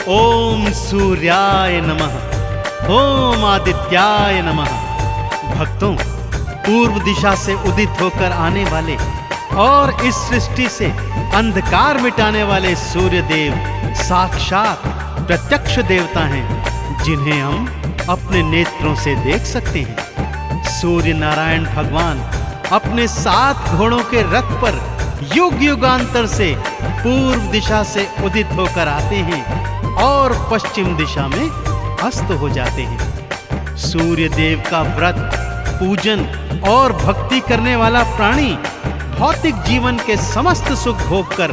ओम सूर्याय नमः, ओम आदित्याय नमः। भक्तों, पूर्व दिशा से उदित होकर आने वाले और इस सृष्टि से अंधकार मिटाने वाले सूर्य देव साक्षात प्रत्यक्ष देवता हैं, जिन्हें हम अपने नेत्रों से देख सकते हैं। सूर्य नारायण भगवान अपने 7 घोड़ों के रथ पर युग युगांतर से पूर्व दिशा से उदित होकर आते हैं और पश्चिम दिशा में अस्त हो जाते हैं। सूर्य देव का व्रत, पूजन और भक्ति करने वाला प्राणी भौतिक जीवन के समस्त सुख भोग कर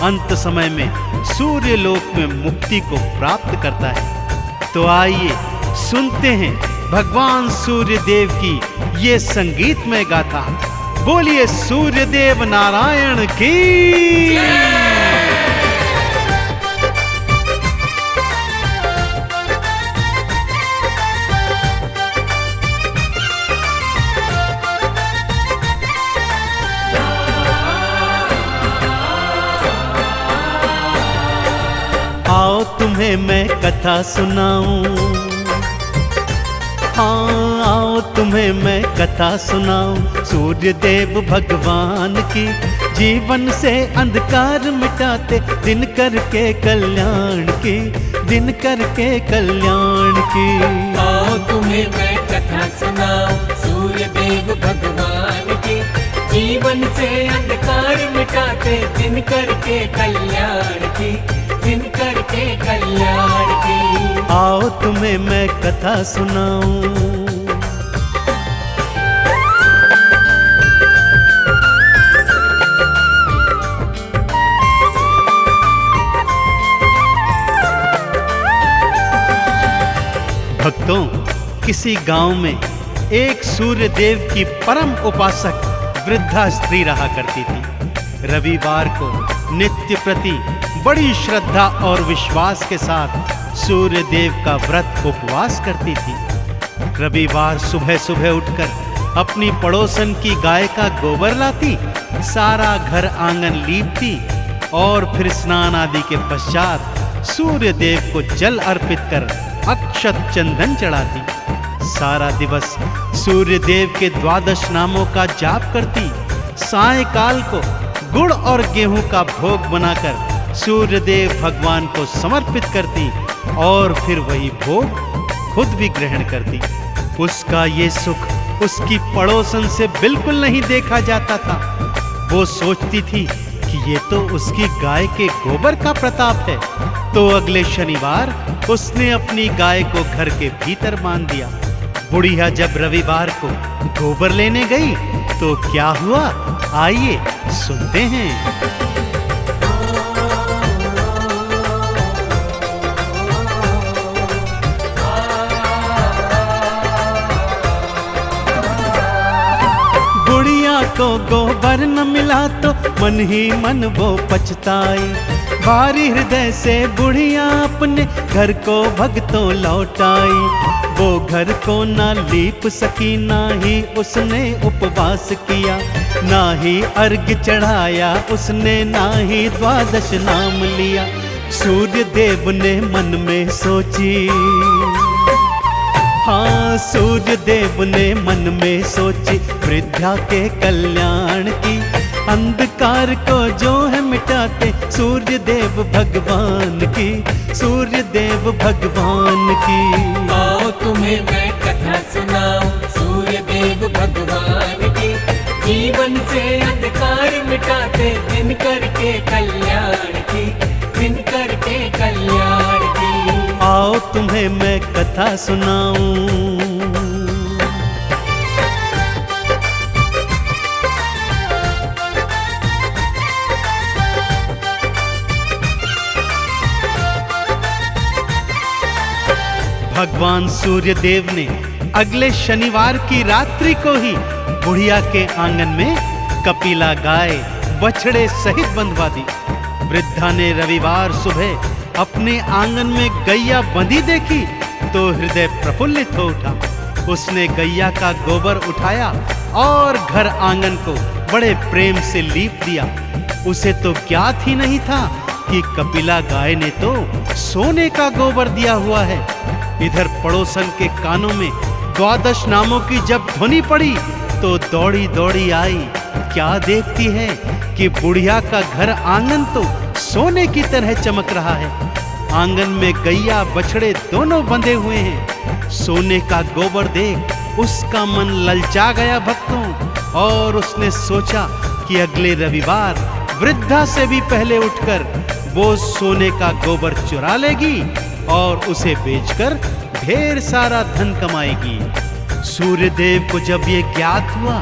अंत समय में सूर्य लोक में मुक्ति को प्राप्त करता है। तो आइए सुनते हैं भगवान सूर्य देव की ये संगीतमय गाथा। बोलिए सूर्य देव नारायण की। आओ तुम्हें मैं कथा सुनाऊं, हाँ आओ तुम्हें मैं कथा सुनाऊं सूर्य देव भगवान की। जीवन से अंधकार मिटाते दिन करके कल्याण की, दिन करके कल्याण की। आओ तुम्हें मैं कथा सुनाऊं सूर्य देव भगवान की। जीवन से अंधकार मिटाते दिन करके कल्याण की, दिन करके कल्याण की। आओ तुम्हें मैं कथा सुनाऊं। भक्तों, किसी गांव में एक सूर्य देव की परम उपासक वृद्धा स्त्री रहा करती थी। रविवार को नित्य प्रति बड़ी श्रद्धा और विश्वास के साथ सूर्य देव का व्रत उपवास करती थी। रविवार सुबह सुबह उठकर अपनी पड़ोसन की गाय का गोबर लाती, सारा घर आंगन लीपती और फिर स्नान आदि के पश्चात सूर्य देव को जल अर्पित कर अक्षत चंदन चढ़ाती। सारा दिवस सूर्य देव के 12 नामों का जाप करती। सायंकाल को गुड़ और गेहूं का भोग बनाकर सूर्य देव भगवान को समर्पित करती और फिर वही भोग खुद भी ग्रहण करती। उसका ये सुख उसकी पड़ोसन से बिल्कुल नहीं देखा जाता था। वो सोचती थी कि ये तो उसकी गाय के गोबर का प्रताप है। तो अगले शनिवार उसने अपनी गाय को घर के भीतर बांध दिया। बुढ़िया जब रविवार को गोबर लेने गई तो क्या हुआ, आइए सुनते हैं। बुढ़िया को गोबर न मिला तो मन ही मन वो पछताई। भारी हृदय से बुढ़िया अपने घर को भगतों लौटाई। वो घर को ना लीप सकी, ना ही उसने उपवास किया, ना ही अर्घ्य चढ़ाया उसने, ना ही 12 नाम लिया। सूर्य देव ने मन में सोची, हाँ सूर्य देव ने मन में सोची वृद्धा के कल्याण की। अंधकार को जो है मिटाते सूर्य देव भगवान की, सूर्य देव भगवान की। आओ तुम्हें मैं कथा सुनाऊं सूर्य देव भगवान की। जीवन से अंधकार मिटाते दिन करके कल्याण की, दिन करके कल्याण की। आओ तुम्हें मैं कथा सुनाऊं। भगवान सूर्य देव ने अगले शनिवार की रात्रि को ही बुढ़िया के आंगन में कपिला गाय बछड़े सहित बंधवा दी। वृद्धा ने रविवार सुबह अपने आंगन में गैया बंधी देखी तो हृदय प्रफुल्लित हो उठा। उसने गैया का गोबर उठाया और घर आंगन को बड़े प्रेम से लीप दिया। उसे तो ज्ञात ही नहीं था कि कपिला गाय ने तो सोने का गोबर दिया हुआ है। इधर पड़ोसन के कानों में 12 नामों की जब ध्वनि पड़ी तो दौड़ी दौड़ी आई। क्या देखती है कि बुढ़िया का घर आंगन तो सोने की तरह चमक रहा है। आंगन में गैया बछड़े दोनों बंधे हुए हैं। सोने का गोबर देख उसका मन ललचा गया भक्तों, और उसने सोचा कि अगले रविवार वृद्धा से भी पहले उठकर वो सोने का गोबर चुरा लेगी और उसे बेचकर ढेर सारा धन कमाएगी। सूर्यदेव को जब ये ज्ञात हुआ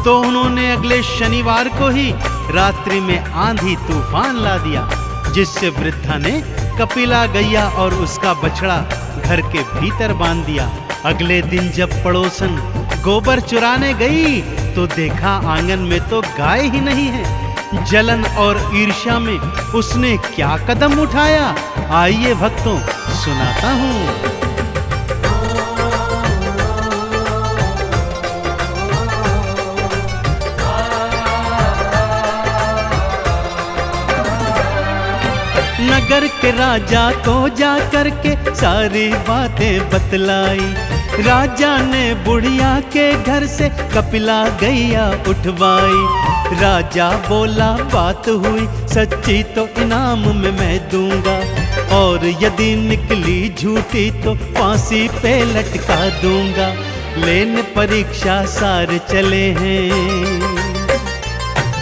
तो उन्होंने अगले शनिवार को ही रात्रि में आंधी तूफान ला दिया, जिससे वृद्धा ने कपिला गैया और उसका बछड़ा घर के भीतर बांध दिया। अगले दिन जब पड़ोसन गोबर चुराने गई तो देखा आंगन में तो गाय ही नहीं है। जलन और ईर्ष्या में उसने क्या कदम उठाया, आइए भक्तों सुनाता हूँ। नगर के राजा को जा करके सारी बातें बतलाई। राजा ने बुढ़िया के घर से कपिला गैया उठवाई। राजा बोला बात हुई सच्ची तो इनाम में मैं दूंगा, और यदि निकली झूठी तो फांसी पे लटका दूंगा। लेने परीक्षा सारे चले हैं,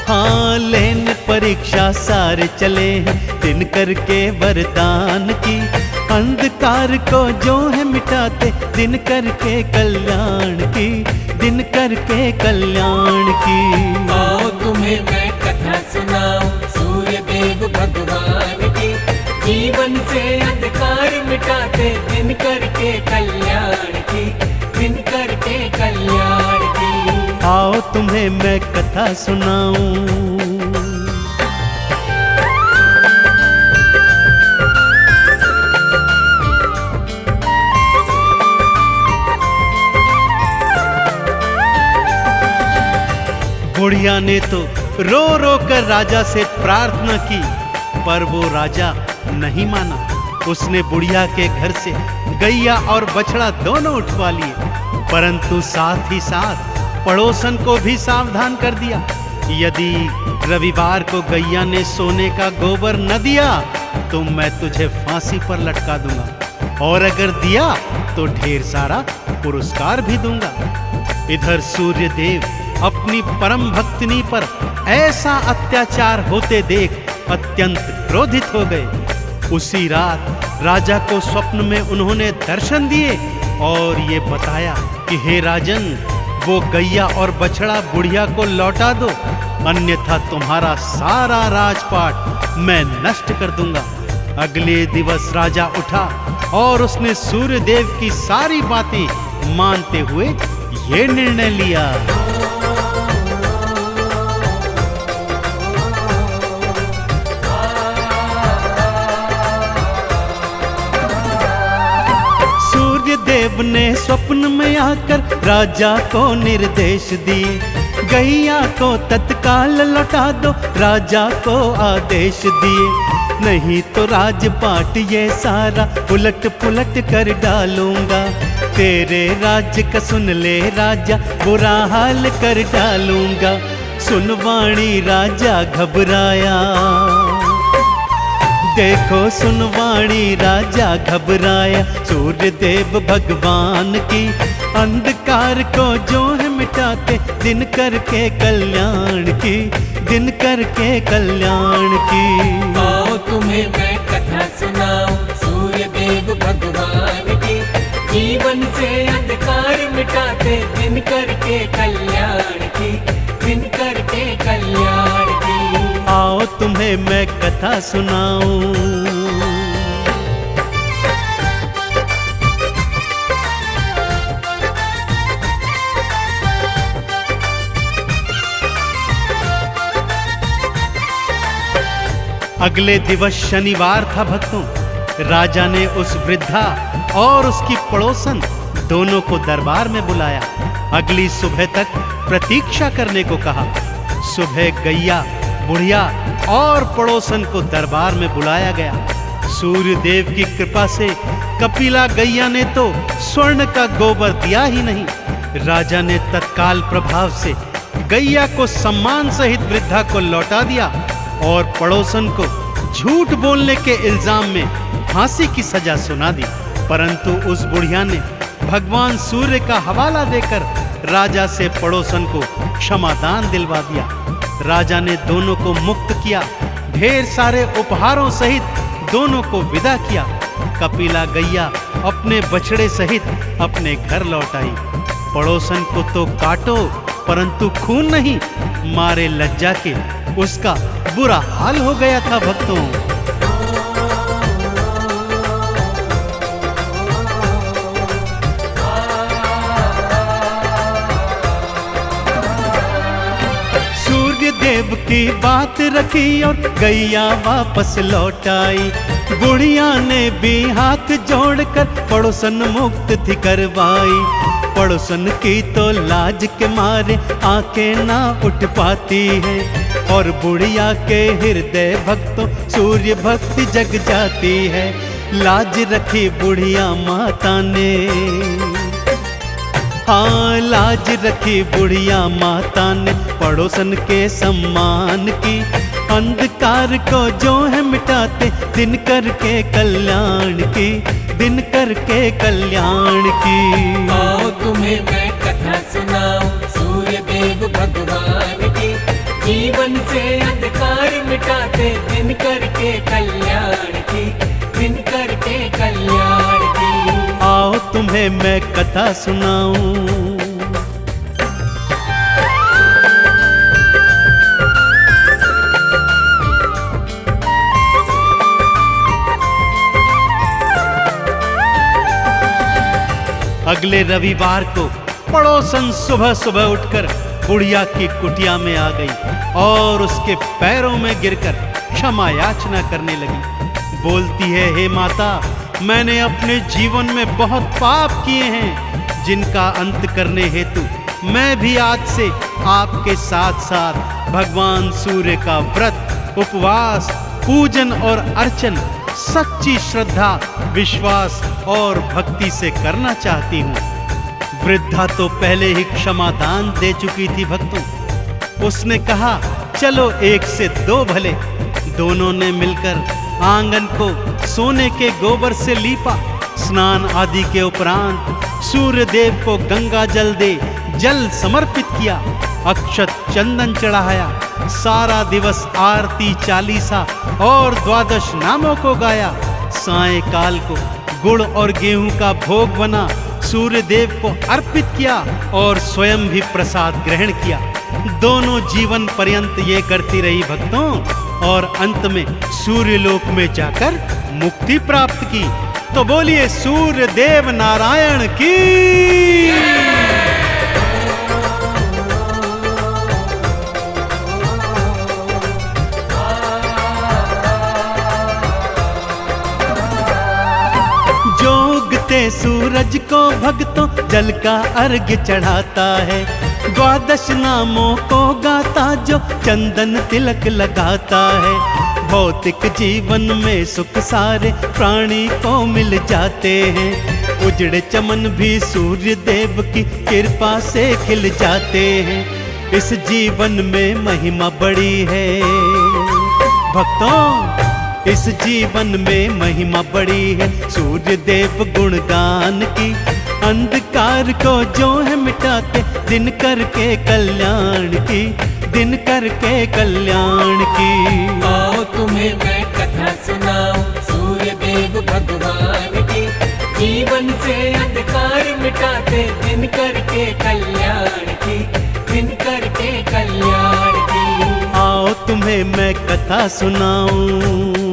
हाँ लेने परीक्षा सारे चले हैं। दिन करके वरदान की अंधकार को जो है मिटाते, दिन करके कल्याण की, दिन करके कल्याण की। आओ तुम्हें मैं कथा सुनाऊं सूर्य देव भगवान की। जीवन से अंधकार मिटाते, दिन करके कल्याण की, दिन करके कल्याण की। आओ तुम्हें मैं कथा सुनाऊं। बुढ़िया ने तो रो रो कर राजा से प्रार्थना की, पर वो राजा नहीं माना। उसने बुढ़िया के घर से गैया और बछड़ा दोनों उठवा लिए, परंतु साथ ही साथ पड़ोसन को भी सावधान कर दिया। यदि रविवार को गैया ने सोने का गोबर न दिया तो मैं तुझे फांसी पर लटका दूंगा, और अगर दिया तो ढेर सारा पुरस्कार भी दूंगा। इधर सूर्यदेव अपनी परम भक्तिनी पर ऐसा अत्याचार होते देख अत्यंत क्रोधित हो गए। उसी रात राजा को स्वप्न में उन्होंने दर्शन दिए और ये बताया कि हे राजन, वो गैया और बछड़ा बुढ़िया को लौटा दो, अन्यथा तुम्हारा सारा राजपाट मैं नष्ट कर दूंगा। अगले दिवस राजा उठा और उसने सूर्यदेव की सारी बातें मानते हुए ये निर्णय लिया। देव ने स्वप्न में आकर राजा को निर्देश दिए, गैया को तत्काल लौटा दो, राजा को आदेश दिए। नहीं तो राजपाट ये सारा उलट पुलट कर डालूंगा। तेरे राज्य का सुन ले राजा, बुरा हाल कर डालूंगा। सुनवाणी राजा घबराया, देखो सुनवाणी राजा घबराया। सूर्यदेव भगवान की अंधकार को जो है मिटाते, दिन करके कल्याण की, दिन करके कल्याण की। आओ तुम्हें मैं कथा सुनाऊं सूर्यदेव भगवान की। जीवन से अंधकार मिटाते, दिन करके कल्याण की, दिन करके कल्याण की। आओ तुम्हें मैं कथा सुनाऊं। अगले दिवस शनिवार था भक्तों। राजा ने उस वृद्धा और उसकी पड़ोसन दोनों को दरबार में बुलाया। अगली सुबह तक प्रतीक्षा करने को कहा। सुबह गैया बुढ़िया और पड़ोसन को दरबार में बुलाया गया। सूर्य देव की कृपा से कपिला गैया ने तो स्वर्ण का गोबर दिया ही नहीं। राजा ने तत्काल प्रभाव से गैया को सम्मान सहित वृद्धा को लौटा दिया और पड़ोसन को झूठ बोलने के इल्जाम में फांसी की सजा सुना दी। परंतु उस बुढ़िया ने भगवान सूर्य का हवाला देकर राजा से पड़ोसन को क्षमादान दिलवा दिया। राजा ने दोनों को मुक्त किया, ढेर सारे उपहारों सहित दोनों को विदा किया। कपिला गैया अपने बछड़े सहित अपने घर लौट आई। पड़ोसन को तो काटो परंतु खून नहीं, मारे लज्जा के उसका बुरा हाल हो गया था भक्तों। सूर्य देव की बात रखी और गैया वापस लौट आई। बुढ़िया ने भी हाथ जोड़कर पड़ोसन मुक्त थी करवाई। पड़ोसन की तो लाज के मारे आंखें ना उठ पाती है और बुढ़िया के हृदय भक्तों सूर्य भक्ति जग जाती है। लाज रखी बुढ़िया माता ने, हाँ लाज रखी बुढ़िया माता ने पड़ोसन के सम्मान की। अंधकार को जो है मिटाते दिन करके कल्याण की, दिन करके कल्याण की। आओ तुम्हें मैं कथा सुनाऊं सूर्य देव भगवान की। जीवन से अंधकार मिटाते दिन करके कल्याण की, दिन करके कल्याण की। आओ तुम्हें मैं कथा सुनाऊं। अगले रविवार को पड़ोसन सुबह सुबह उठकर बुढ़िया की कुटिया में आ गई और उसके पैरों में गिरकर क्षमा याचना करने लगी। बोलती है, हे माता, मैंने अपने जीवन में बहुत पाप किए हैं जिनका अंत करने हेतु मैं भी आज से आपके साथ साथ भगवान सूर्य का व्रत, उपवास, पूजन और अर्चन सच्ची श्रद्धा, विश्वास और भक्ति से करना चाहती हूँ। वृद्धा तो पहले ही क्षमादान दे चुकी थी भक्तों। उसने कहा, चलो एक से दो भले। दोनों ने मिलकर आंगन को सोने के गोबर से लीपा। स्नान आदि के उपरांत सूर्य देव को गंगा जल दे जल समर्पित किया, अक्षत चंदन चढ़ाया। सारा दिवस आरती, चालीसा और द्वादश नामों को गाया। सायंकाल को गुड़ और गेहूं का भोग बना सूर्य देव को अर्पित किया और स्वयं भी प्रसाद ग्रहण किया। दोनों जीवन पर्यंत ये करती रही भक्तों और अंत में सूर्य लोक में जाकर मुक्ति प्राप्त की। तो बोलिए सूर्य देव नारायण की। सूरज को भक्तों जल का अर्घ्य चढ़ाता है। द्वादश नामों को गाता जो चंदन तिलक लगाता है। भौतिक जीवन में सुख सारे प्राणी को मिल जाते हैं। उजड़े चमन भी सूर्य देव की कृपा से खिल जाते हैं। इस जीवन में महिमा बड़ी है भक्तों, इस जीवन में महिमा बड़ी है सूर्य देव गुणगान की। अंधकार को जो है मिटाते दिन करके कल्याण की, दिन करके कल्याण की। आओ तुम्हें मैं कथा सुनाऊं सूर्य देव भगवान की। जीवन से अंधकार मिटाते दिन करके कल्याण की, दिन करके कल्याण की। आओ तुम्हें मैं कथा सुनाऊं।